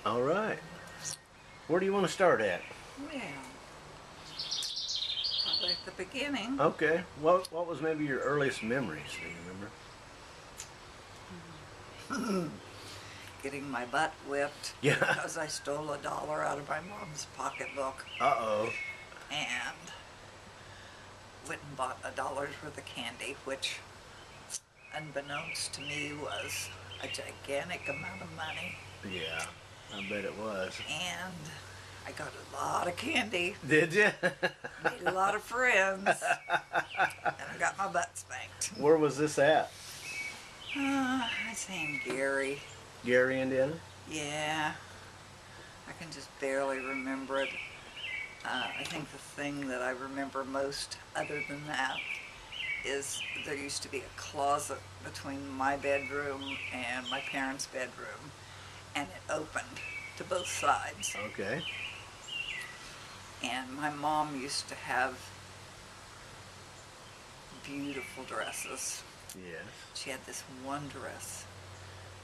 All right. Where do you want to start at? Well, probably at the beginning. Okay. What was maybe your earliest memories? Do you remember? Getting my butt whipped Yeah. because I stole $1 out of my mom's pocketbook Uh-oh. and went and bought $1's worth of candy, which, unbeknownst to me, was a gigantic amount of money. Yeah. I bet it was. And I got a lot of candy, Did you? made a lot of friends, and I got my butt spanked. Where was this at? I say in Gary. Gary, Indiana? Yeah, I can just barely remember it. I think the thing that I remember most, other than that, is there used to be a closet between my bedroom and my parents' bedroom, and it opened to both sides. Okay. And my mom used to have beautiful dresses. Yes. She had this one dress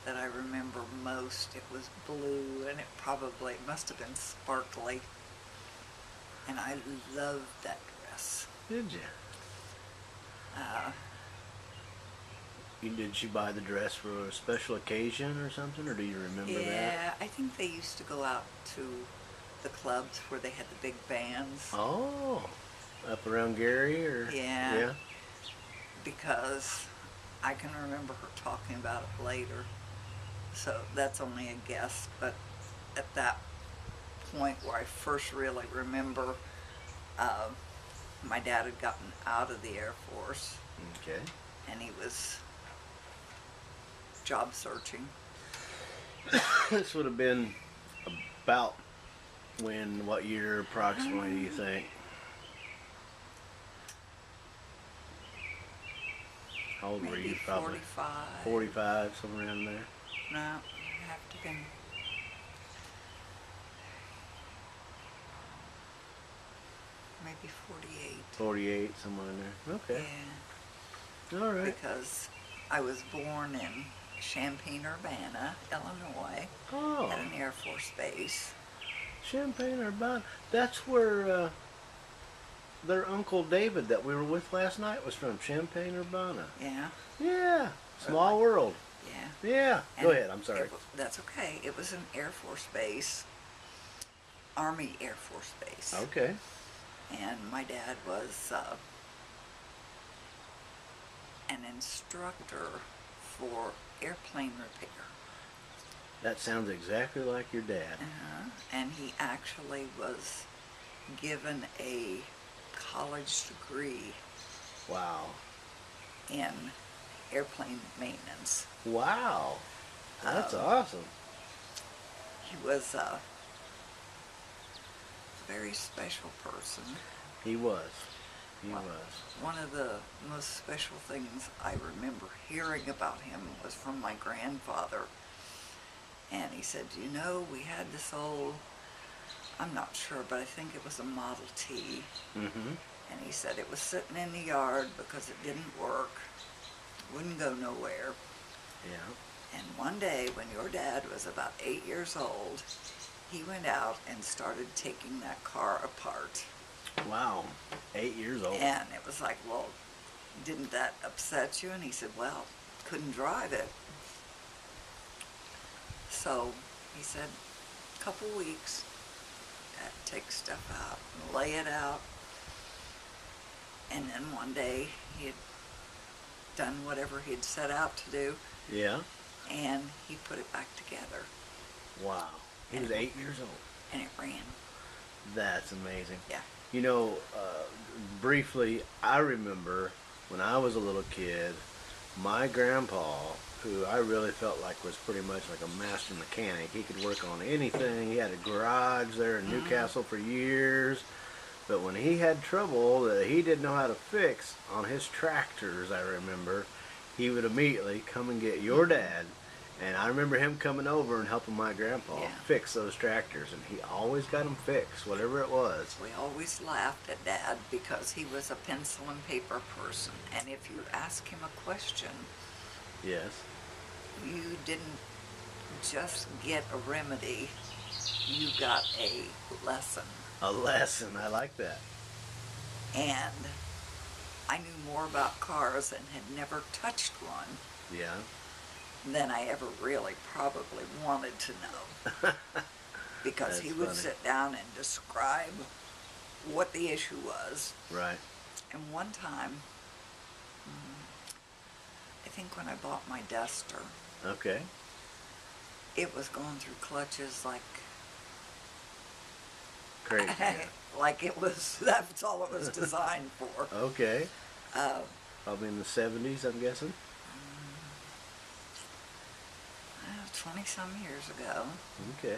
that I remember most. It was blue, and it must have been sparkly. And I loved that dress. Did you? Did she buy the dress for a special occasion or something, or do you remember that? Yeah, I think they used to go out to the clubs where they had the big bands. Oh, up around Gary, or Yeah. yeah. Because I can remember her talking about it later. So that's only a guess, but at that point where I first really remember, my dad had gotten out of the Air Force Okay. and he was job searching. This would have been about when? What year approximately do you think? How old were Maybe you? Probably 45. 45, somewhere around there. No, I have to be maybe 48. 48, somewhere in there. Okay. Yeah, All right. because I was born in Champaign-Urbana, Illinois, Oh, at an Air Force base. Champaign-Urbana. That's where their Uncle David that we were with last night was from. Champaign-Urbana. Yeah, Yeah. Small world. yeah. Yeah. And Go ahead. I'm sorry. That's okay. It was an Air Force base, Army Air Force base. Okay. And my dad was an instructor for airplane repair. That sounds exactly like your dad. And he actually was given a college degree Wow. in airplane maintenance. Wow. That's Um, awesome. He was a very special person. He was. He Wow. was. One of the most special things I remember hearing about him was from my grandfather. And he said, you know, we had this old, I'm not sure, but I think it was a Model T. Mm-hmm. And he said it was sitting in the yard because it didn't work, wouldn't go nowhere. Yeah. And one day when your dad was about 8 years old, he went out and started taking that car apart. Wow. 8 years old. And it was like, well, didn't that upset you? And he said, well, couldn't drive it. So he said, a couple weeks, Dad, take stuff out and lay it out. And then one day he had done whatever he'd set out to do, Yeah. and he put it back together, Wow. He was 8 years old. and it ran. That's amazing. Yeah. You know, briefly, I remember when I was a little kid, my grandpa, who I really felt like was pretty much like a master mechanic. He could work on anything. He had a garage there in Newcastle for years. But when he had trouble that he didn't know how to fix on his tractors, I remember, he would immediately come and get your dad. And I remember him coming over and helping my grandpa Yeah. fix those tractors. And he always got them fixed, whatever it was. We always laughed at Dad because he was a pencil and paper person, and if you ask him a question, Yes. you didn't just get a remedy, you got a lesson. A lesson. I like that. And I knew more about cars and had never touched one Yeah. than I ever really probably wanted to know. Because he That's would funny. sit down and describe what the issue was. Right. And one time, I think when I bought my Duster, Okay. it was going through clutches like Crazy. Yeah. like it was, that's all it was designed for. Okay. Uh, Probably in the 70s, I'm guessing. 20 some years ago, Okay.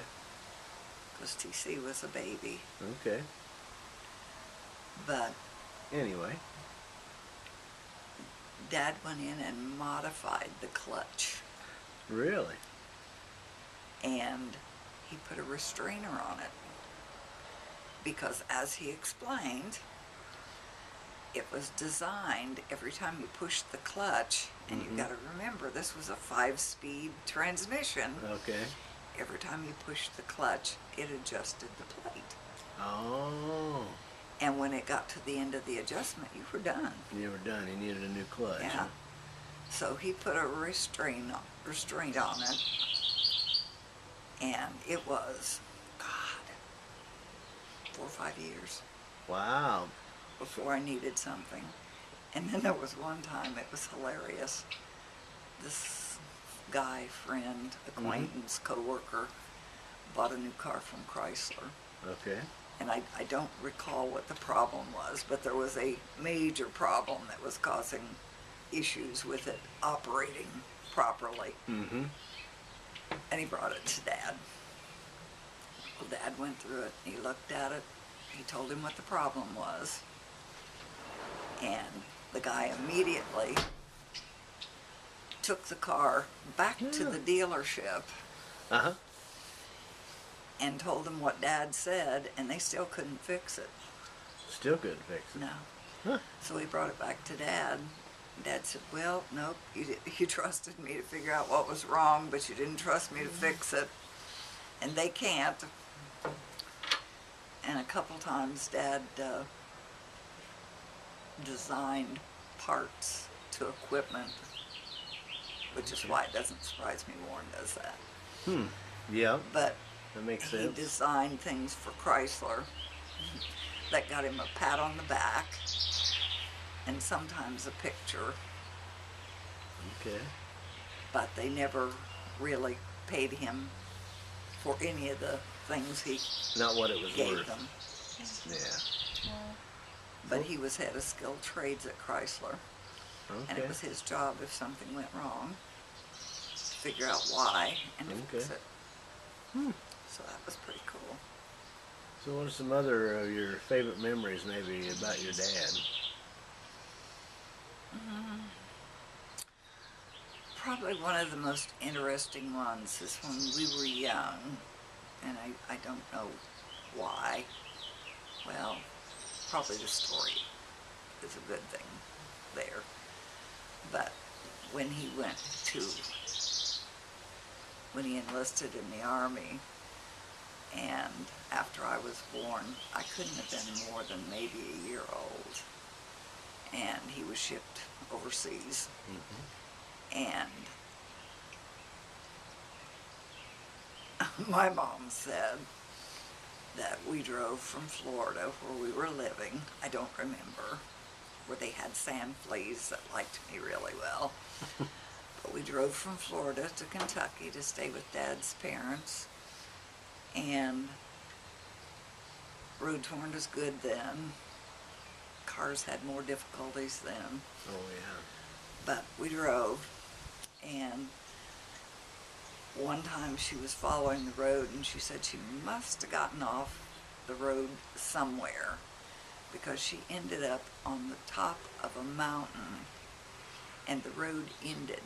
because TC was a baby. Okay. But Anyway. Dad went in and modified the clutch, Really? and he put a restrainer on it. Because as he explained, it was designed every time you pushed the clutch, and Mhm. you got to remember this was a 5-speed transmission. Okay. Every time you pushed the clutch, it adjusted the plate. Oh. And when it got to the end of the adjustment, you were done. You were done. You needed a new clutch. Yeah. Huh? So he put a restraint on it, and it was, God, 4 or 5 years Wow. before I needed something. And then there was one time, it was hilarious. This guy, friend, acquaintance, coworker, bought a new car from Chrysler. Okay. And I don't recall what the problem was, but there was a major problem that was causing issues with it operating properly. Mm-hmm. And he brought it to Dad. Well, Dad went through it, he looked at it, he told him what the problem was, and the guy immediately took the car back to the dealership Uh-huh. and told them what Dad said, and they still couldn't fix it. Still couldn't fix it. No. Huh. So he brought it back to Dad. Dad said, well, nope, you trusted me to figure out what was wrong, but you didn't trust me to fix it. And they can't. And a couple times Dad designed parts to equipment, which is why it doesn't surprise me Warren does that. Hmm. Yeah. But That makes he sense. designed things for Chrysler that got him a pat on the back and sometimes a picture, Okay. but they never really paid him for any of the things he Not what it was gave worth. them. Yeah. But he was head of skilled trades at Chrysler, and Okay. it was his job if something went wrong to figure out why and to fix Okay. it. Hmm. So that was pretty cool. So what are some other of your favorite memories maybe about your dad? Probably one of the most interesting ones is when we were young, and I don't know why. Well, probably the story is a good thing there. But when he enlisted in the Army, and after I was born, I couldn't have been more than maybe a year old, and he was shipped overseas. And my mom said that we drove from Florida, where we were living, I don't remember, where they had sand fleas that liked me really well. But we drove from Florida to Kentucky to stay with Dad's parents, and roads weren't as good then. Cars had more difficulties then. Oh yeah. But we drove, and one time she was following the road, and she said she must have gotten off the road somewhere, because she ended up on the top of a mountain, and the road ended.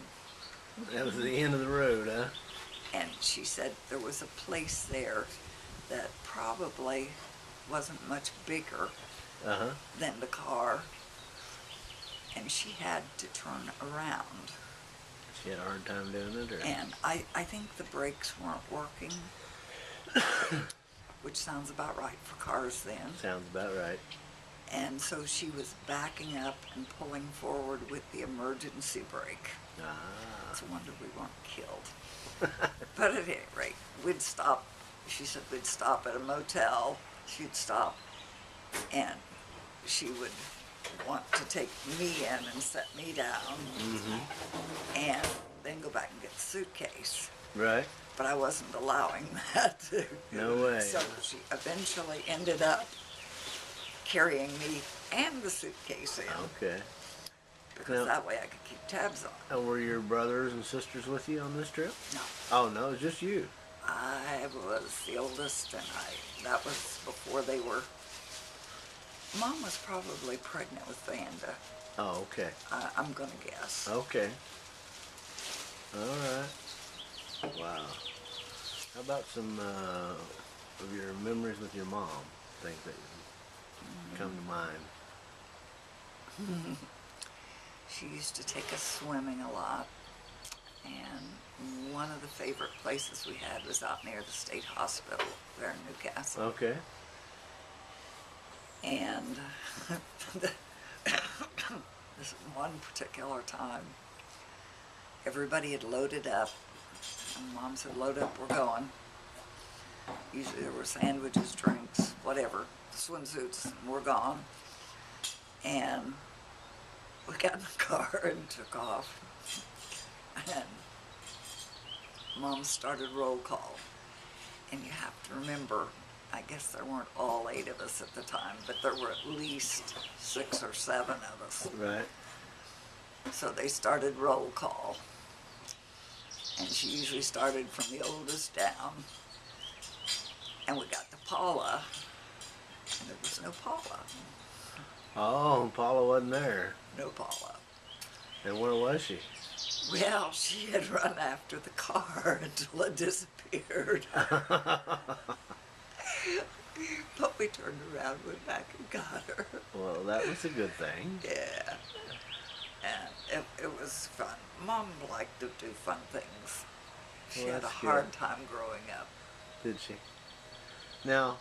That was the end of the road, huh? And she said there was a place there that probably wasn't much bigger Uh-huh. than the car, and she had to turn around. She had a hard time doing it, or? And I think the brakes weren't working, which sounds about right for cars then. Sounds about right. And so she was backing up and pulling forward with the emergency brake. Ah. It's a wonder we weren't killed. But at any rate, we'd stop. She said we'd stop at a motel. She'd stop, and she would want to take me in and set me down, and then go back and get the suitcase. Right. But I wasn't allowing that. No way. So she eventually ended up carrying me and the suitcase in, Okay. because Now- that way I could keep tabs on. And were your brothers and sisters with you on this trip? No, Oh no, it was just you. I was the oldest, and that was before they were. Mom was probably pregnant with Vanda. Oh, okay. I'm gonna guess. Okay. All right. Wow. How about some of your memories with your mom? Things that come to mind. She used to take us swimming a lot, and one of the favorite places we had was out near the state hospital there in Newcastle. Okay. And this one particular time, everybody had loaded up, and Mom said, "Load up, we're going." Usually there were sandwiches, drinks, whatever, swimsuits, and we're gone. And we got in the car and took off. And Mom started roll call. And you have to remember, I guess there weren't all 8 of us at the time, but there were at least 6 or 7 of us. Right. So they started roll call. And she usually started from the oldest down. And we got to Paula, and there was no Paula. Oh, Paula wasn't there. No Paula. And where was she? Well, she had run after the car until it disappeared. But we turned around, went back and got her. Well, that was a good thing. Yeah. And it was fun. Mom liked to do fun things. She Well, had a that's hard good. time growing up. Did she? Now,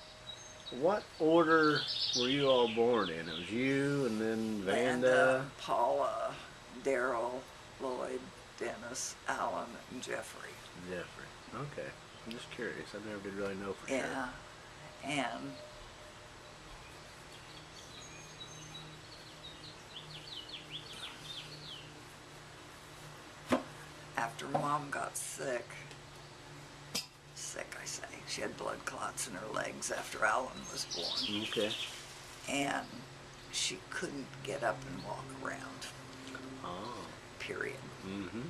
what order were you all born in? It was you, and then Vanda. Paula, Daryl, Lloyd, Dennis, Alan, and Jeffrey. Jeffrey. Okay. I'm just curious. I never did really know for Yeah. sure. And after Mom got sick, I say, she had blood clots in her legs after Alan was born, Okay. and she couldn't get up and walk around, Oh. period. Mm-hmm.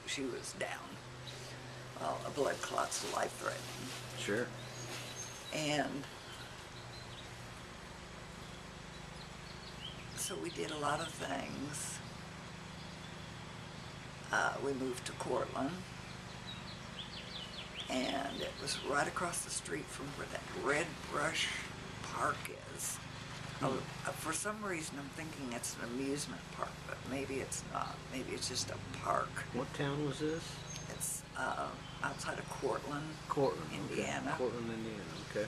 She was down. Well, a blood clot's life-threatening. Sure. And so we did a lot of things. We moved to Cortland, and it was right across the street from where that Red Brush Park is. For some reason, I'm thinking it's an amusement park, but maybe it's not. Maybe it's just a park. What town was this? It's outside of Cortland. Cortland. Indiana. Okay. Cortland, Indiana. Okay.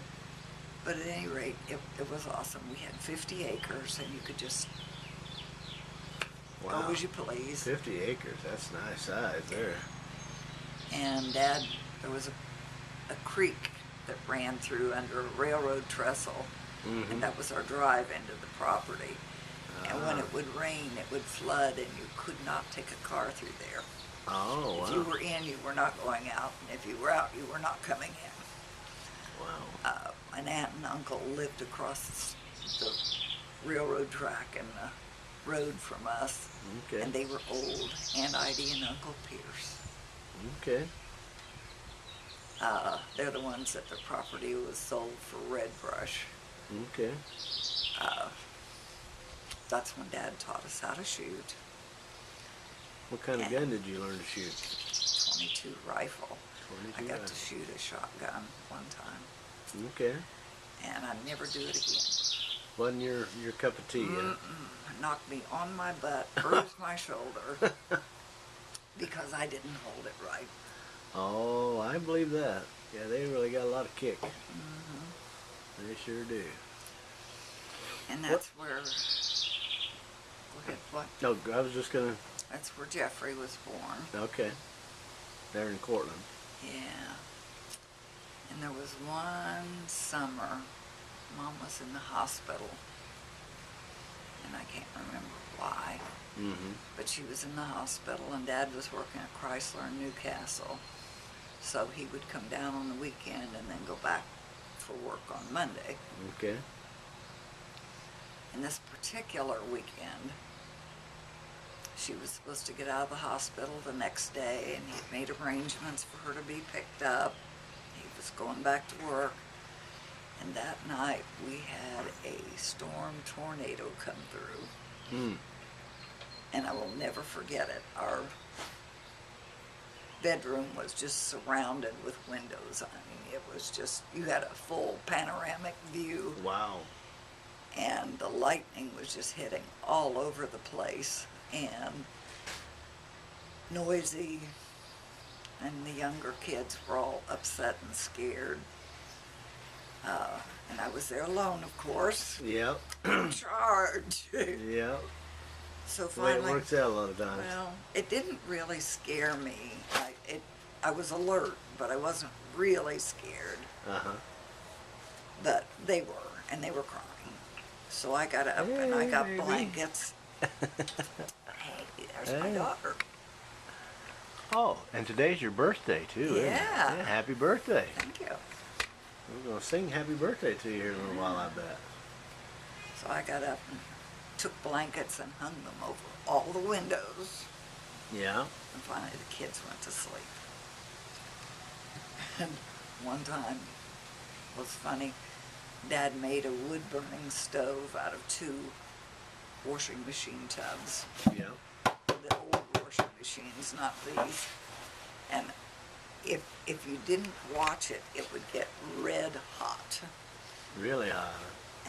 But at any rate, it was awesome. We had 50 acres, and you could just Wow. go as you please. 50 acres. That's nice size there. And Dad, there was a creek that ran through under a railroad trestle, Mm-hmm. and that was our drive into the property. And when Ah. it would rain, it would flood, and you could not take a car through there. Oh, If wow. you were in, you were not going out, and if you were out, you were not coming in. Wow. An aunt and uncle lived across the railroad track and the road from us, Okay. and they were old, Aunt Idie and Uncle Pierce. Okay. They're the ones that the property was sold for Red Brush. Okay. That's when Dad taught us how to shoot. What kind of Yeah. gun did you learn to shoot? 22 rifle. 22 I got to rifle. shoot a shotgun one time, Okay. and I'd never do it again. Wasn't your cup of tea, huh? Knocked me on my butt, bruised my shoulder. because I didn't hold it right. Oh, I believe that. Yeah, they really got a lot of kick. Hmm. They sure do. And What? that's where, go ahead, what? No, I was just gonna. That's where Jeffrey was born. Okay, there in Cortland. Yeah. And there was one summer, Mom was in the hospital, and I can't remember why, Mm-hmm. but she was in the hospital, and Dad was working at Chrysler in Newcastle. So he would come down on the weekend and then go back for work on Monday. Okay. And this particular weekend, she was supposed to get out of the hospital the next day, and he made arrangements for her to be picked up. He was going back to work. And that night we had a storm tornado come through. Hmm. And I will never forget it. Our bedroom was just surrounded with windows. I mean, it was just, you had a full panoramic view, Wow. and the lightning was just hitting all over the place, and noisy, and the younger kids were all upset and scared. And I was there alone, of course, Yep. in charge. Yep. So The way it finally, works out a lot of times. well, it didn't really scare me. I was alert, but I wasn't really scared. Uh-huh. But they were, and they were crying. So I got up and I got Hey, blankets. Hey, there's my Hey. daughter. Oh, and today's your birthday too, isn't it? Yeah. Yeah. Happy birthday. Thank you. We're gonna sing happy birthday to you here in a little while, I bet. So I got up and took blankets and hung them over all the windows. Yeah. And finally the kids went to sleep. And one time was funny. Dad made a wood-burning stove out of 2 washing machine tubs. Yeah. The old washing machines, not these. And if you didn't watch it, it would get red hot. Really hot.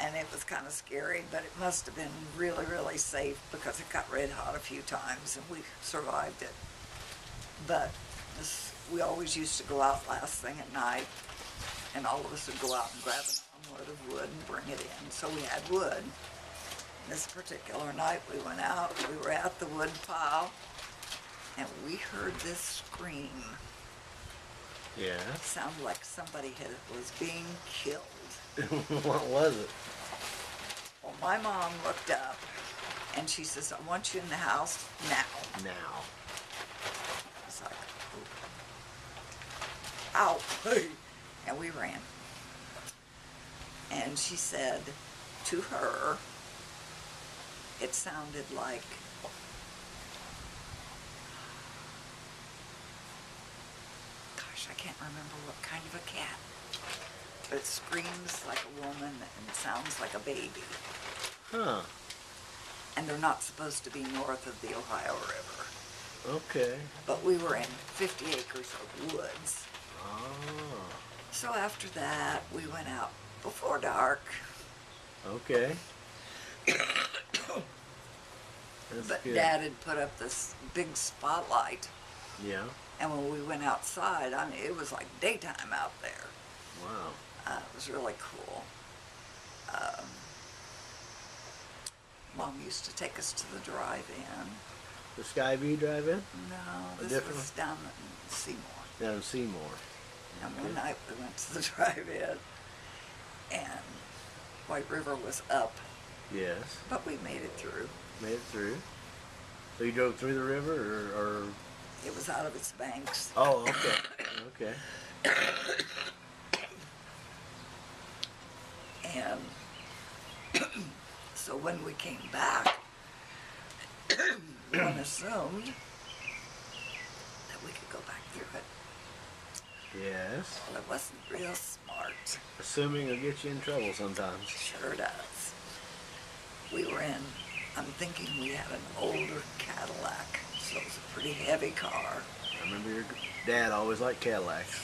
And it was kind of scary, but it must have been really, really safe because it got red hot a few times and we survived it. But we always used to go out last thing at night, and all of us would go out and grab an omelet of wood and bring it in. So we had wood. This particular night we went out, we were at the wood pile, and we heard this scream. Yeah. It sounded like somebody was being killed. What was it? Well, my mom looked up, and she says, I want you in the house now. Now. I was like, ow. And we ran. And she said to her, it sounded like, gosh, I can't remember what kind of a cat, but it screams like a woman and sounds like a baby. Huh. And they're not supposed to be north of the Ohio River. Okay. But we were in 50 acres of woods. Oh. So after that, we went out before dark. Okay. That's But good. Dad had put up this big spotlight, Yeah. and when we went outside, I mean, it was like daytime out there. Wow. It was really cool. Mom used to take us to the drive-in. The Skyview Drive-In No, A this different was down in Seymour. down in Seymour. And Okay. one night we went to the drive-in, and White River was up, Yes. but we made it through. Made it through. So you drove through the river, or? It was out of its banks. Oh, okay. Okay. And so when we came back, one assumed that we could go back through it. Yes. Well, it wasn't real smart. Assuming it'll get you in trouble sometimes. Sure does. We were in, I'm thinking we had an older Cadillac, so it was a pretty heavy car. I remember your dad always liked Cadillacs.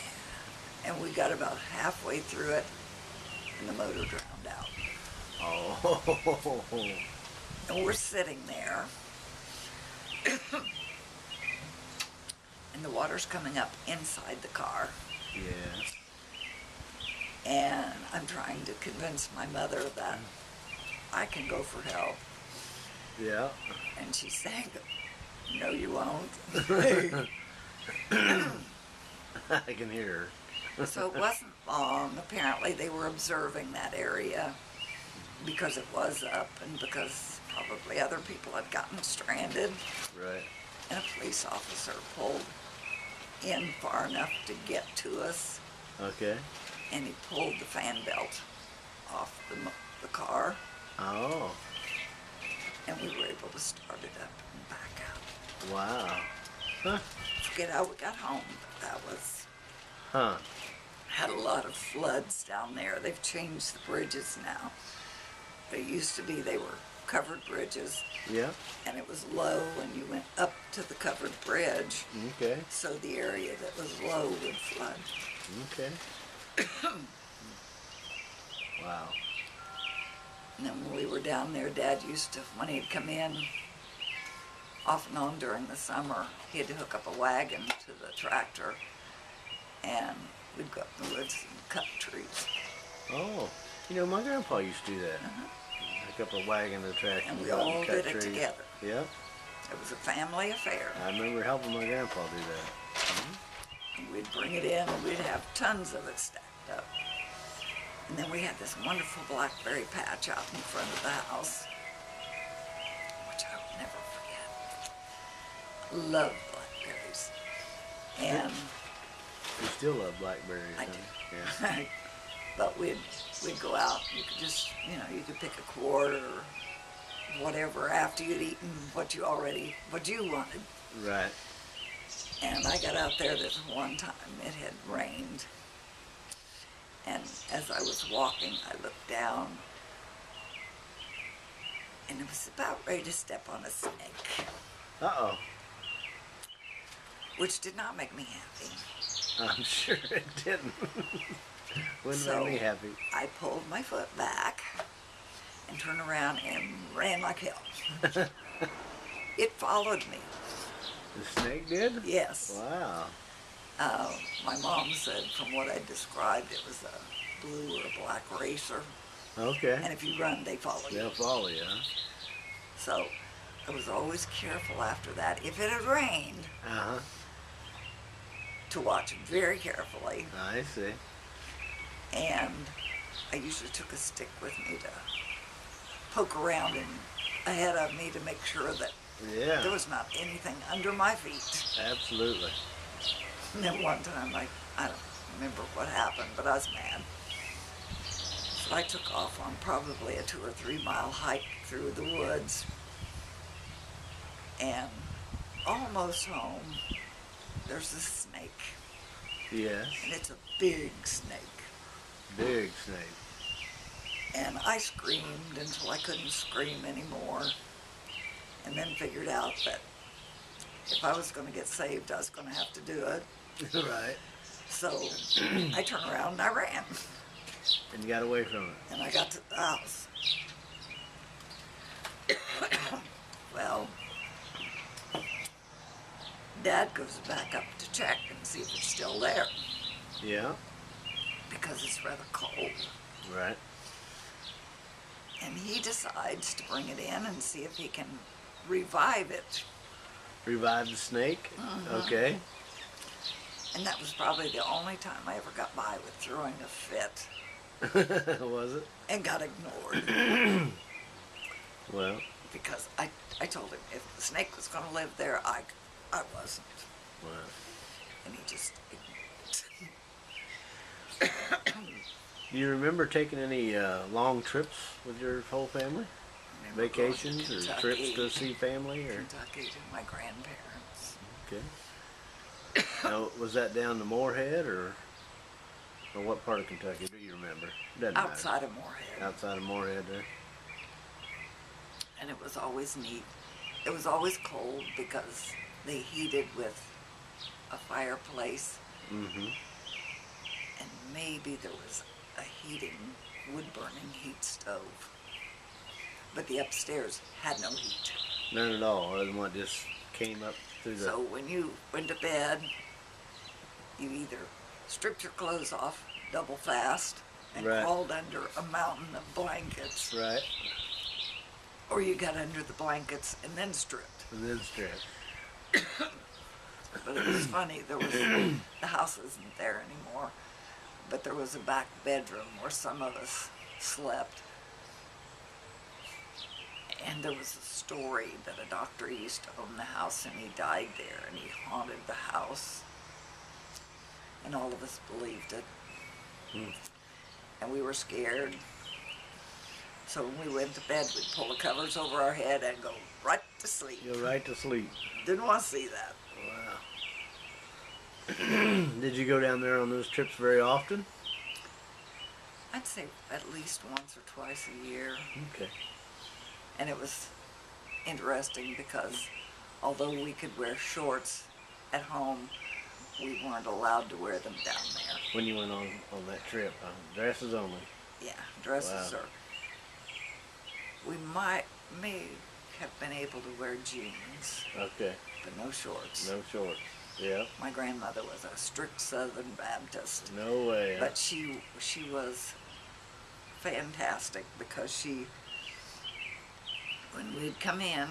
And we got about halfway through it, and the motor drowned out. Oh. And we're sitting there. and the water's coming up inside the car. Yeah. And I'm trying to convince my mother that I can go for help. Yeah. And she's saying, no, you won't. I can hear her. So it wasn't long. Apparently they were observing that area because it was up and because probably other people had gotten stranded. Right. And a police officer pulled in far enough to get to us, Okay. and he pulled the fan belt off the car, Oh. and we were able to start it up and back out. Wow. Huh. Forget how we got home, but that was, Huh. had a lot of floods down there. They've changed the bridges now. They used to be, they were covered bridges, Yeah. and it was low, and you went up to the covered bridge, Okay. so the area that was low would flood. Okay. Wow. And then when we were down there, Dad used to, when he'd come in, off and on during the summer, he had to hook up a wagon to the tractor, and we'd go up in the woods and cut trees. Oh. You know, my grandpa used to do that. Hook up a wagon to the tractor. And we go out all cut did it trees. together. Yeah. It was a family affair. I remember helping my grandpa do that. And we'd bring it in, and we'd have tons of it stacked up. And then we had this wonderful blackberry patch out in front of the house, which I will never forget. Love blackberries. And You still love blackberries, I huh? do. Yeah. But we'd go out, you could just, you could pick a quart or whatever after you'd eaten what you wanted. Right. And I got out there this one time, it had rained. And as I was walking, I looked down, and it was about ready to step on a snake, Uh-oh. which did not make me happy. I'm sure it didn't. Wouldn't So make me happy. I pulled my foot back and turned around and ran like hell. It followed me. The snake did? Yes. Wow. My mom said from what I described, it was a blue or a black racer. Okay. And if you run, they follow you. They'll follow you, huh? So I was always careful after that, if it had rained, Uh-huh. to watch very carefully. I see. And I usually took a stick with me to poke around ahead of me to make sure that Yeah. there was not anything under my feet. Absolutely. And then one time, I don't remember what happened, but I was mad. So I took off on probably a 2 or 3 mile hike through the woods. And almost home, there's this snake. Yes. And it's a big snake. Big snake. And I screamed until I couldn't scream anymore. And then figured out that if I was going to get saved, I was going to have to do it. Right. So I turned around and I ran. And you got away from it. And I got to the house. Well, Dad goes back up to check and see if it's still there, Yeah. because it's rather cold. Right. And he decides to bring it in and see if he can revive it. Revive the snake. Okay. And that was probably the only time I ever got by with throwing a fit Was it? and got ignored. Well. Because I told him if the snake was going to live there, I wasn't. Well. And he just Do you remember taking any long trips with your whole family? remember going to Vacations or Kentucky. trips to see family? Or Kentucky to my grandparents. okay. Now, was that down to Moorhead or what part of Kentucky do you remember? Doesn't matter. Outside of Moorhead. Outside of Moorhead there. And it was always neat. It was always cold because they heated with a fireplace, Mm-hmm. and maybe there was a wood-burning heat stove. But the upstairs had no heat. None at all, other than what just came up Through the So when you went to bed, you either stripped your clothes off double fast and Right. crawled under a mountain of blankets, right, or you got under the blankets and then stripped. and then strip. But it was funny, there was, the house isn't there anymore, but there was a back bedroom where some of us slept. And there was a story that a doctor used to own the house and he died there and he haunted the house. And all of us believed it. And we were scared. So when we went to bed, we'd pull the covers over our head and go right to sleep. You're right to sleep. Didn't want to see that. Wow. Did you go down there on those trips very often? I'd say at least once or twice a year. Okay. And it was interesting because although we could wear shorts at home, we weren't allowed to wear them down there. When you went on that trip, dresses only. Yeah, dresses Wow. are. We may have been able to wear jeans, Okay. but no shorts. No shorts. Yeah. My grandmother was a strict Southern Baptist, No way. but she was fantastic because when we'd come in,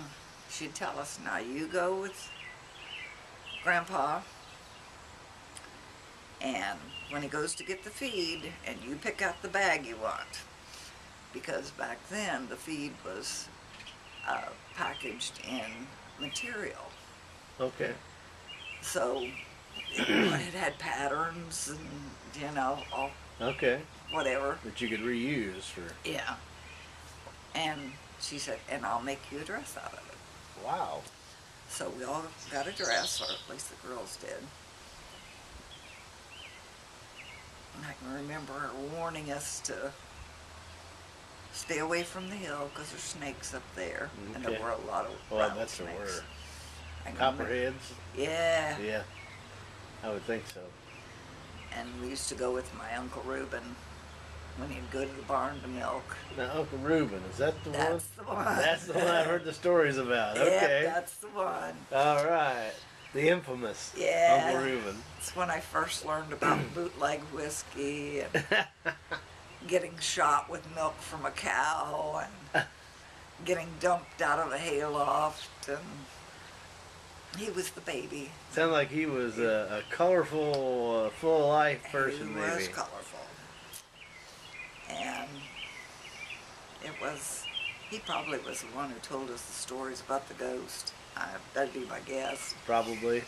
she'd tell us, now you go with Grandpa, and when he goes to get the feed, and you pick out the bag you want. Because back then, the feed was packaged in material. Okay. So it had patterns and, all Okay. whatever. That you could reuse for. Yeah. And she said, and I'll make you a dress out of it. Wow. So we all got a dress, or at least the girls did. And I can remember her warning us to stay away from the hill because there's snakes up there. And there Okay. were a lot of Well, I bet there rattlesnakes. were. I can remember- Copperheads? Yeah. Yeah. I would think so. And we used to go with my Uncle Reuben when he'd go to the barn to milk. Now, Uncle Reuben, is that the That's one? the one. That's the one I've heard the stories about. Yep, Okay. that's the one. All right. The infamous Yeah. Uncle Reuben. It's when I first learned about bootleg whiskey and getting shot with milk from a cow and getting dumped out of a hayloft, and he was the baby. Sounded like he was a colorful, full of life person, He was maybe. colorful. And he probably was the one who told us the stories about the ghost. That'd be my guess. Probably.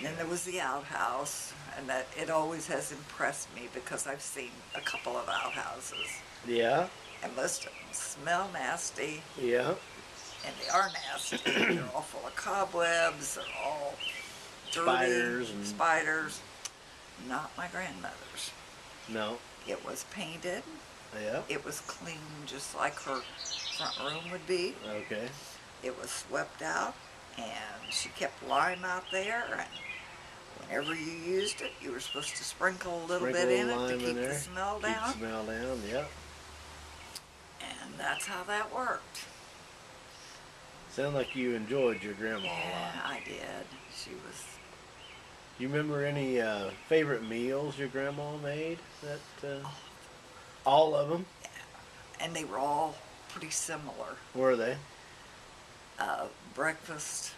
Then there was the outhouse, and that it always has impressed me because I've seen a couple of outhouses, Yeah. and most of them smell nasty, Yeah. and they are nasty. They're all full of cobwebs. They're all dirty. Spiders and- Spiders. Not my grandmother's. No. It was painted. Yeah. It was clean, just like her front room would be. Okay. It was swept out, and she kept lime out there, and whenever you used it, you were supposed to sprinkle a little bit in it to lime keep in the there. smell Keep the down, smell down. Yeah. and that's how that worked. Sound like you enjoyed your grandma a Yeah, lot. I did. She was, You remember any favorite meals your grandma made? All of them? and they were all pretty similar. Were they? Breakfast,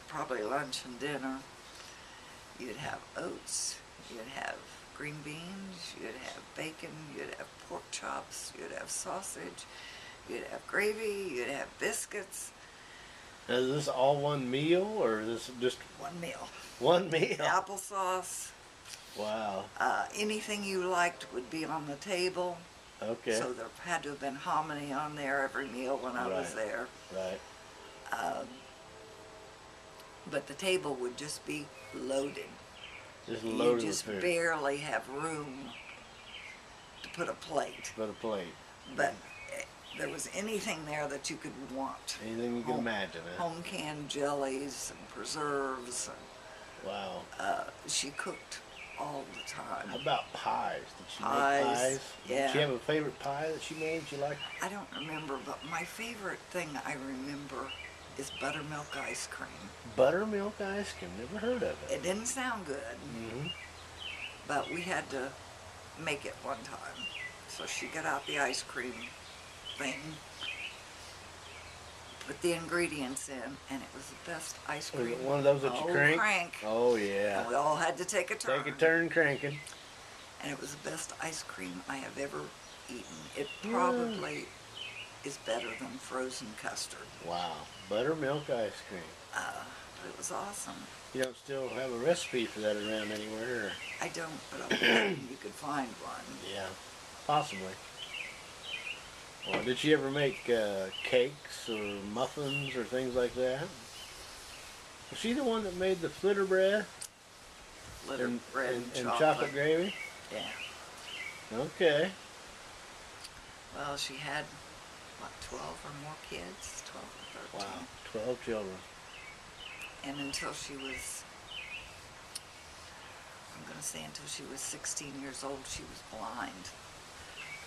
probably lunch and dinner. You'd have oats, you'd have green beans, you'd have bacon, you'd have pork chops, you'd have sausage, you'd have gravy, you'd have biscuits. Now, is this all one meal, or is this just One meal. one meal? Applesauce, Wow. anything you liked would be on the table. Okay. So there had to have been hominy on there every meal when I was Right. there. Right. But the table would just be loaded. Just You loaded just with food. barely have room to put a plate. Put a plate. But there was anything there that you could want. Anything you can Home- imagine. Huh? Home canned jellies and preserves. Wow. She cooked all the time. How about pies? Did she Pies, make pies? yeah. Did she have a favorite pie that she made? She liked? I don't remember, but my favorite thing I remember is buttermilk ice cream. Buttermilk ice cream. Never heard of it. It didn't sound good, Mm-hmm. but we had to make it one time. So she got out the ice cream thing, put the ingredients in, and it was the best ice Was cream. it one of those that you crank? Crank. Oh And yeah. we all had to take a turn. Take a turn cranking. And it was the best ice cream I have ever eaten. It probably is better than frozen custard. Wow. Buttermilk ice cream. But it was awesome. You don't still have a recipe for that around anywhere? Or? I don't, but I'm betting you could find one. Yeah, possibly. Well, did she ever make cakes or muffins or things like that? Was she the one that made the flitter bread Little bread and and chocolate. chocolate gravy? Yeah. Okay. Well, she had, what, 12 or more kids? 12 or 13. Wow. 12 children. And until she was, I'm going to say until she was 16 years old, she was blind.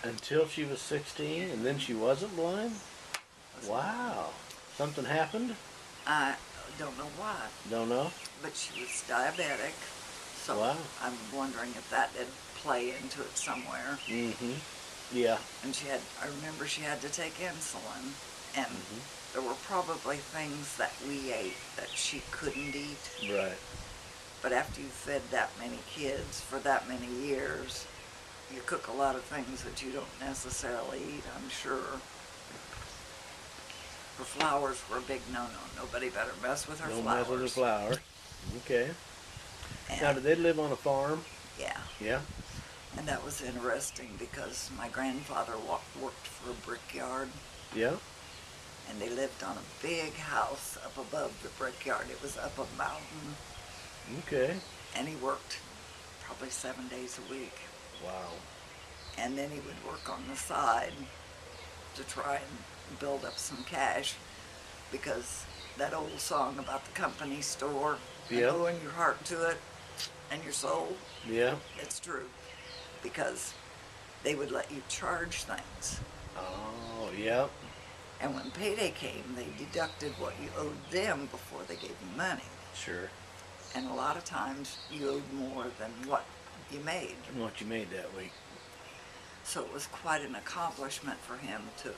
Until she was 16, and then she wasn't blind? Wow. Something happened? I don't know why, Don't know. but she was diabetic. So Wow. I'm wondering if that did play into it somewhere. Mm-hmm. Yeah. And I remember she had to take insulin, and Mm-hmm. there were probably things that we ate that she couldn't eat. Right. But after you fed that many kids for that many years, you cook a lot of things that you don't necessarily eat, I'm sure. Her flowers were a big no-no. Nobody better mess with her Don't flowers. mess with the flowers. Okay. And, Now, did they live on a farm? yeah, Yeah. and that was interesting because my grandfather worked for a brickyard, Yeah. and they lived on a big house up above the brickyard. It was up a mountain, Okay. and he worked probably 7 days a week. Wow. And then he would work on the side to try and build up some cash, because that old song about the company store, and Yep. owing your heart to it and your soul, Yeah. it's true, because they would let you charge things. Oh, yeah. And when payday came, they deducted what you owed them before they gave you money. Sure. And a lot of times you owed more than what you made. What you made that week. So it was quite an accomplishment for him to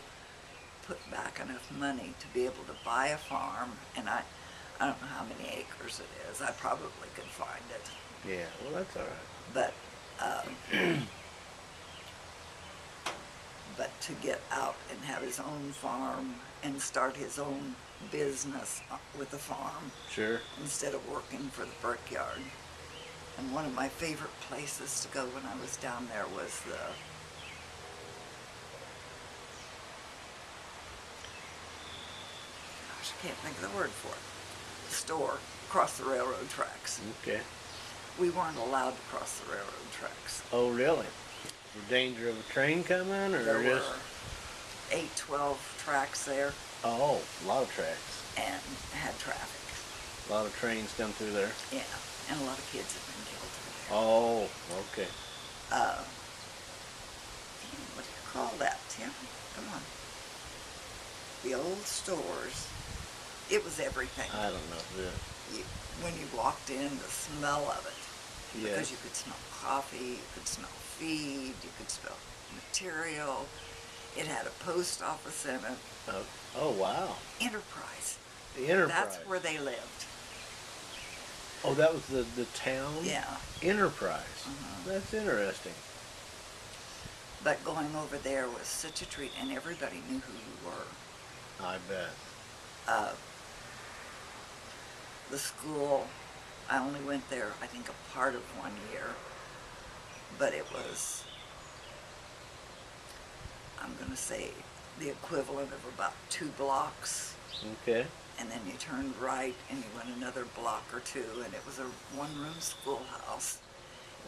put back enough money to be able to buy a farm. And I don't know how many acres it is. I probably could find it. Yeah. Well, that's all right. But, but to get out and have his own farm and start his own business with the farm Sure. instead of working for the brickyard. And one of my favorite places to go when I was down there was the gosh, I can't think of the word for it. The store across the railroad tracks. Okay. We weren't allowed to cross the railroad tracks. Oh, really? The danger of a train coming, or There just? were 8, 12 tracks there Oh, a lot of tracks. and had traffic. A lot of trains come through there. Yeah, and a lot of kids have been killed through there. Oh, okay. What do you call that, Tim? Come on. The old stores. It was everything. I don't know. When you walked in, the smell of it. Yeah. Because you could smell coffee, you could smell feed, you could smell material. It had a post office in it. Oh, wow. Enterprise. The Enterprise. That's where they lived. Oh, that was the town? Yeah. Enterprise. Mhm. That's interesting. But going over there was such a treat, and everybody knew who you were. I bet. The school, I only went there, I think, a part of 1 year, but it was, I'm going to say, the equivalent of about 2 blocks, Okay. and then you turned right and you went another block or 2, and it was a one-room schoolhouse,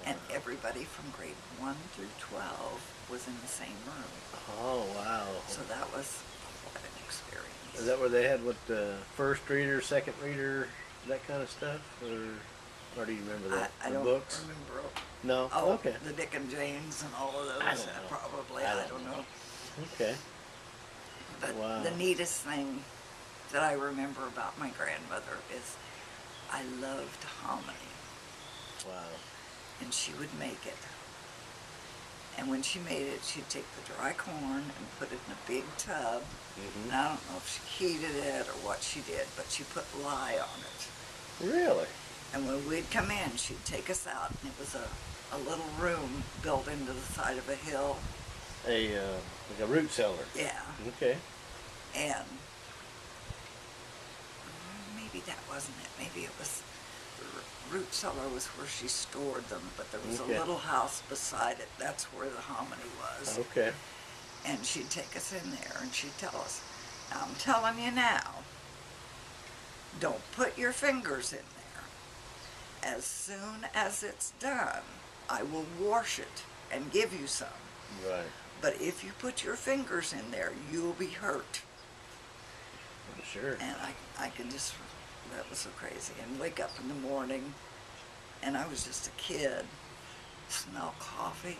and everybody from grade 1 through 12 was in the same room. Oh, wow. So that was quite an experience. Is that where they had what the first reader, second reader, that kind of stuff, or do you remember that? I The don't books? remember. No. Oh, Okay. the Dick and Janes and all of those. I don't know. Probably. I I don't don't know. Okay. But Wow. the neatest thing that I remember about my grandmother is I loved hominy, Wow. and she would make it. And when she made it, she'd take the dry corn and put it in a big tub. Hmm. And I don't know if she heated it or what she did, but she put lye on it. Really? And when we'd come in, she'd take us out, and it was a little room built into the side of a hill. Like a root cellar. Yeah. Okay. And maybe that wasn't it. Maybe it was the root cellar was where she stored them, but there was Okay. a little house beside it. That's where the hominy was. Okay. And she'd take us in there and she'd tell us, "Now, I'm telling you now, don't put your fingers in there. As soon as it's done, I will wash it and give you some. Right. But if you put your fingers in there, you'll be hurt." Sure. And I can just, that was so crazy. And wake up in the morning, and I was just a kid, smell coffee.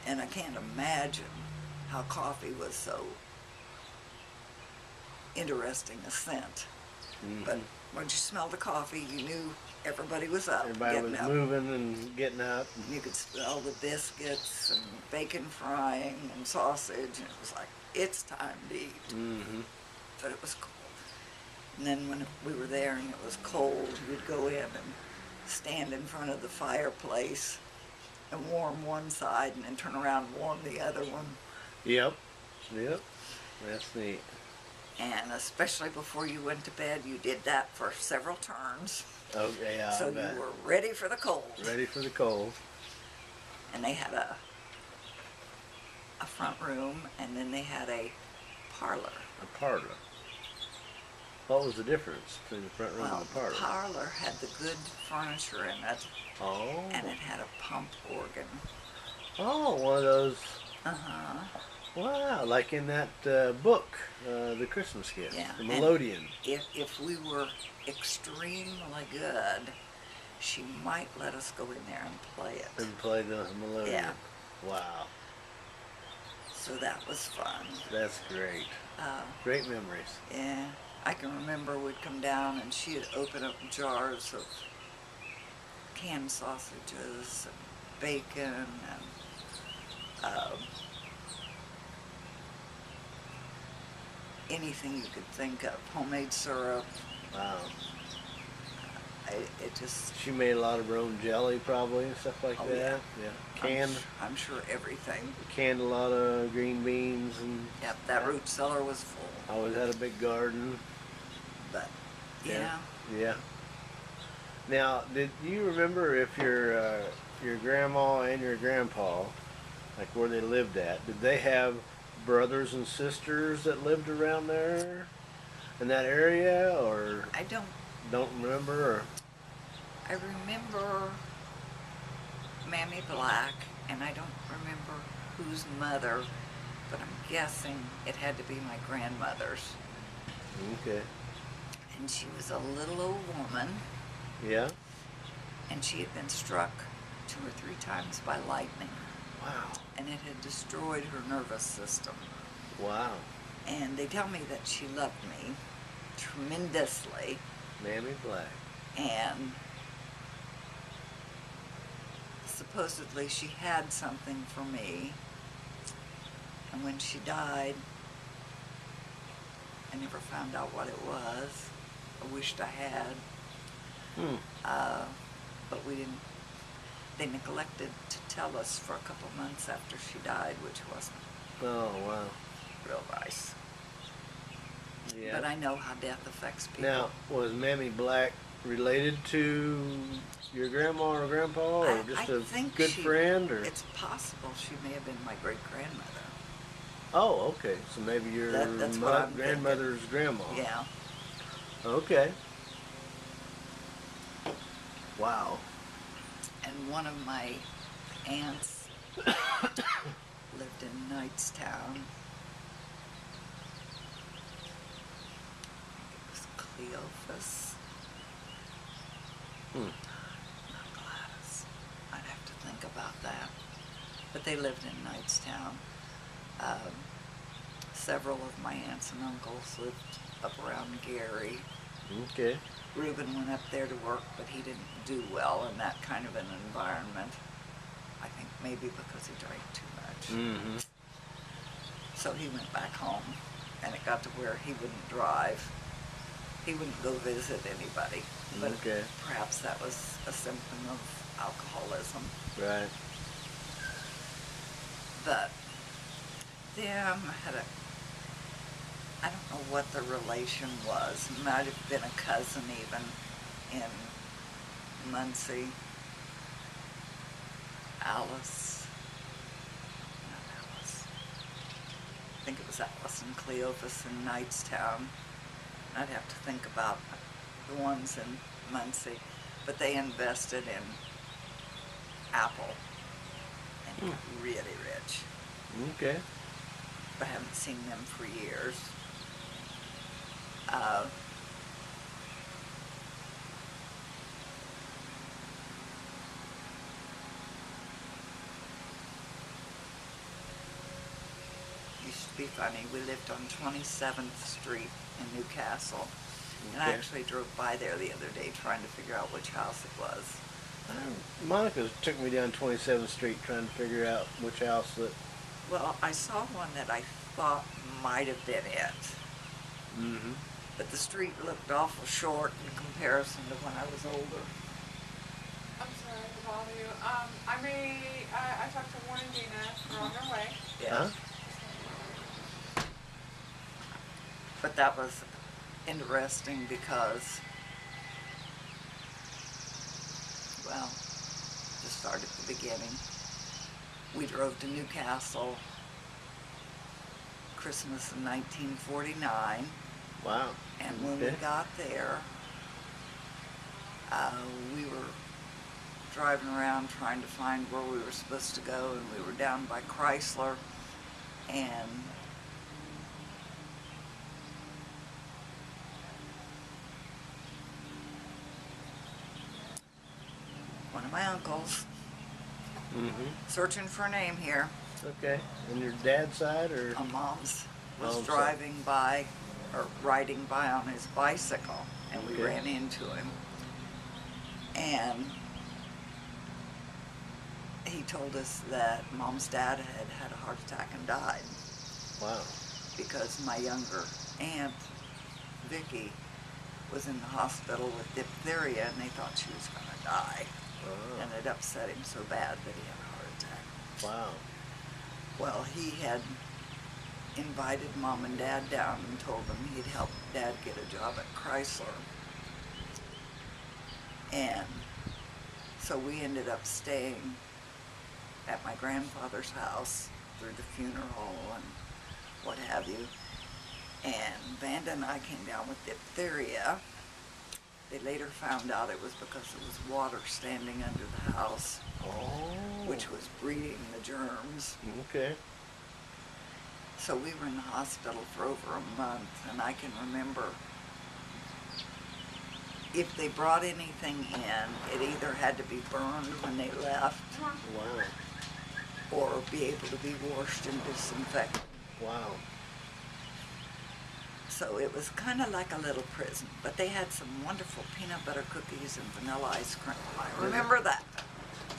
And I can't imagine how coffee was so interesting a scent. Mhm. But once you smelled the coffee, you knew everybody was up, Everybody getting was up. moving and getting up. You could smell the biscuits and bacon frying and sausage, and it was like, it's time to eat. Mm-hmm. But it was cold. And then when we were there and it was cold, we'd go in and stand in front of the fireplace and warm one side and then turn around and warm the other one. Yep. Yep. That's neat. And especially before you went to bed, you did that for several turns. Okay, yeah. So I bet. you were ready for the cold. Ready for the cold. And they had a front room, and then they had a parlor. A parlor. What was the difference between the front room Well, and the parlor? the parlor had the good furniture in it, Oh. and it had a pump organ. Oh, one of those. Uh-huh. Wow, like in that book, The Christmas Gift, Yeah, the and Melodian. If we were extremely good, she might let us go in there and play it. And play the Melodian. Yeah. Wow, So that was fun. that's great. Great memories. Yeah, I can remember we'd come down and she'd open up jars of canned sausages and bacon and anything you could think of, homemade syrup. Wow. It just, She made a lot of her own jelly, probably, and stuff like Oh, that. yeah. Canned, I'm sure everything. canned a lot of green beans, and Yep, that root cellar was full. always had a big garden. But yeah, Yeah. Now, did you remember if your grandma and your grandpa, like where they lived at, did they have brothers and sisters that lived around there in that area, or I don't remember? Or? I remember Mammy Black, and I don't remember whose mother, but I'm guessing it had to be my grandmother's. Okay. And she was a little old woman, Yeah. and she had been struck 2 or 3 times by lightning, Wow. and it had destroyed her nervous system. Wow. And they tell me that she loved me tremendously, Mammy Black. and supposedly she had something for me. And when she died, I never found out what it was. I wished I had. Hmm. But we didn't, they neglected to tell us for a couple months after she died, which wasn't Oh, wow. real nice. Yeah. But I know how death affects people. Now, was Mammy Black related to your grandma or grandpa, or I just a think good friend, or? It's possible she may have been my great-grandmother. Oh, okay. So maybe your That's what I'm grandmother's grandma. Yeah. Okay. Wow. And one of my aunts lived in Knightstown. It was Cleophas. Hmm. Not Gladys. I'd have to think about that. But they lived in Knightstown. several of my aunts and uncles lived up around Gary. Okay. Reuben went up there to work, but he didn't do well in that kind of an environment. I think maybe because he drank too much. Mm-hmm. So he went back home, and it got to where he wouldn't drive. He wouldn't go visit anybody. But Okay. perhaps that was a symptom of alcoholism. Right. But them had a, I don't know what the relation was. It might have been a cousin even in Muncie. Alice. Not Alice. I think it was Alice and Cleophas in Knightstown. I'd have to think about the ones in Muncie. But they invested in Apple and got really rich. Okay. I haven't seen them for years. Used to be funny. We lived on 27th Street in Newcastle. And I Okay. actually drove by there the other day trying to figure out which house it was. Monica took me down 27th Street trying to figure out which house that. Well, I saw one that I thought might have been it. Mm-hmm. But the street looked awful short in comparison to when I was older. I'm sorry to bother you. I talked to Warren and Dina. They're on their way. Huh? But that was interesting because, well, to start at the beginning, we drove to Newcastle Christmas in 1949, Wow. and when we Okay. got there, we were driving around trying to find where we were supposed to go, and we were down by Chrysler, and one of my uncles, Mm-hmm. searching for a name here, Okay. And your dad's side or? on Mom's, was Mom's side. driving by, or riding by on his bicycle, and we Okay. ran into him. And he told us that Mom's dad had had a heart attack and died Wow. because my younger aunt, Vicky, was in the hospital with diphtheria, and they thought she was going to die. Oh. And it upset him so bad that he had a heart attack. Wow. Well, he had invited Mom and Dad down and told them he'd help Dad get a job at Chrysler. And so we ended up staying at my grandfather's house through the funeral and what have you. And Vanda and I came down with diphtheria. They later found out it was because there was water standing under the house, Oh. which was breeding the germs. Okay. So we were in the hospital for over a month, and I can remember if they brought anything in, it either had to be burned when they left Wow. or be able to be washed and disinfected. Wow. So it was kind of like a little prison, but they had some wonderful peanut butter cookies and vanilla ice cream. I remember that.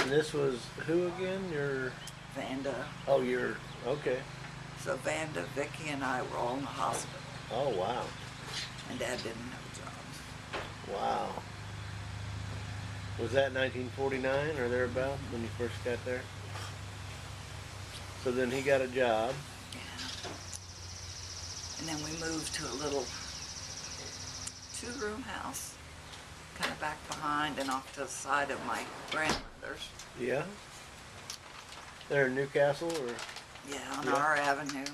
And this was who again? Your. Vanda. Oh, your. Okay. So Vanda, Vicky, and I were all in the hospital, Oh, wow. and Dad didn't have a job. Wow. Was that 1949 or thereabout when you first got there? So then he got a job. Yeah. And then we moved to a little two-room house, kind of back behind and off to the side of my grandmother's. Yeah. There in Newcastle or? Yeah, on Yeah. our avenue.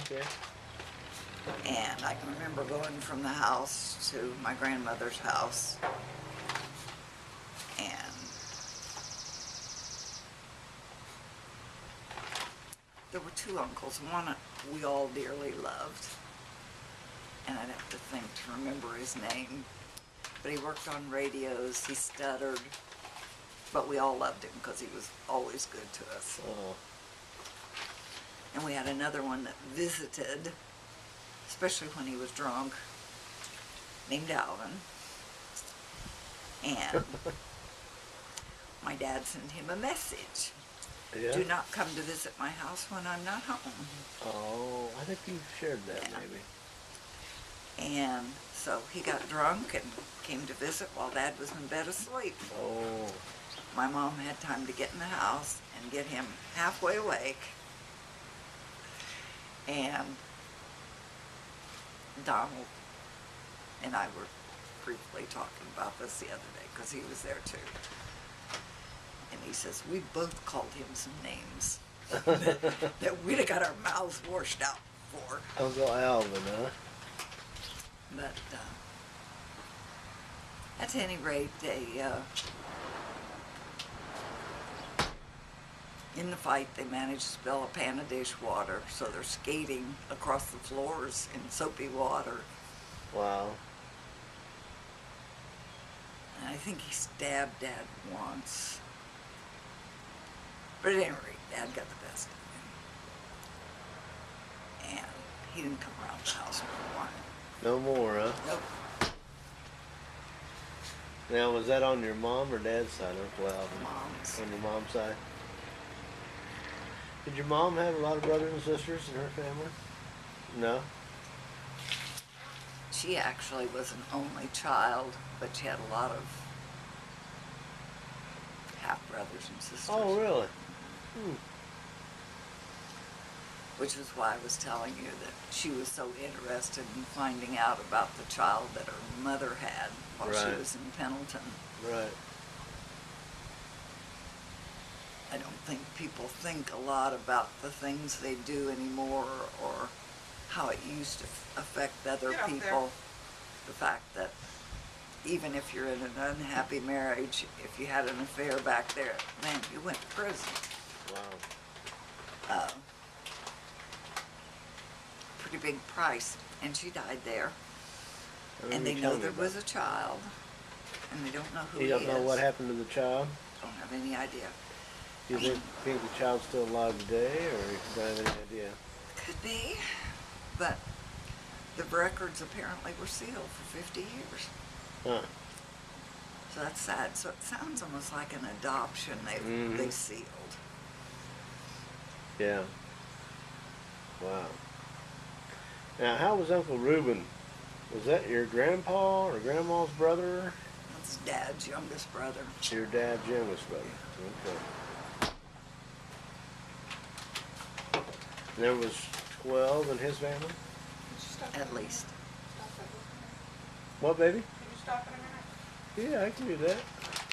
Okay. And I can remember going from the house to my grandmother's house. And there were two uncles. One we all dearly loved. And I'd have to think to remember his name. But he worked on radios, he stuttered. But we all loved him because he was always good to us. Oh. And we had another one that visited, especially when he was drunk, named Alvin. And my dad sent him a message. Yeah. Do not come to visit my house when I'm not home. Oh, I think you've shared that Yeah. maybe. And so he got drunk and came to visit while Dad was in bed asleep. Oh, My mom had time to get in the house and get him halfway awake. And Donald and I were briefly talking about this the other day because he was there too. And he says, we both called him some names that we'd have got our mouths washed out for. Uncle Alvin, huh? But at any rate, in the fight, they managed to spill a pan of dishwater, so they're skating across the floors in soapy water. Wow. And I think he stabbed Dad once. But at any rate, Dad got the best of him. And he didn't come around the house no more. No more, huh? Nope. Now, was that on your mom or dad's side, Uncle Alvin? Mom's. On your mom's side? Did your mom have a lot of brothers and sisters in her family? No? She actually was an only child, but she had a lot of half-brothers and sisters. Oh, really? Which is why I was telling you that she was so interested in finding out about the child that her mother had while she Right. was in Pendleton. Right. I don't think people think a lot about the things they do anymore or how it used to affect other Get up there. people. The fact that even if you're in an unhappy marriage, if you had an affair back there, man, you went to prison. Wow. Pretty big price. And she died there. I remember And they you know telling me there about was a child. And they don't know who it. he You is. don't know what happened to the child? Don't have any idea. Do you think the child's still alive today, or you don't have any idea? Could be. But the records apparently were sealed for 50 years. Huh. So that's sad. So it sounds almost like an adoption Mhm. they sealed. Yeah. Wow. Now, how was Uncle Reuben? Was that your grandpa or grandma's brother? That's Dad's youngest brother. Your dad's youngest brother. Okay. And there was 12 in his family? Could you stop At in a least. minute? Stop it. What, baby? Could you stop in a minute? Yeah, I can do that.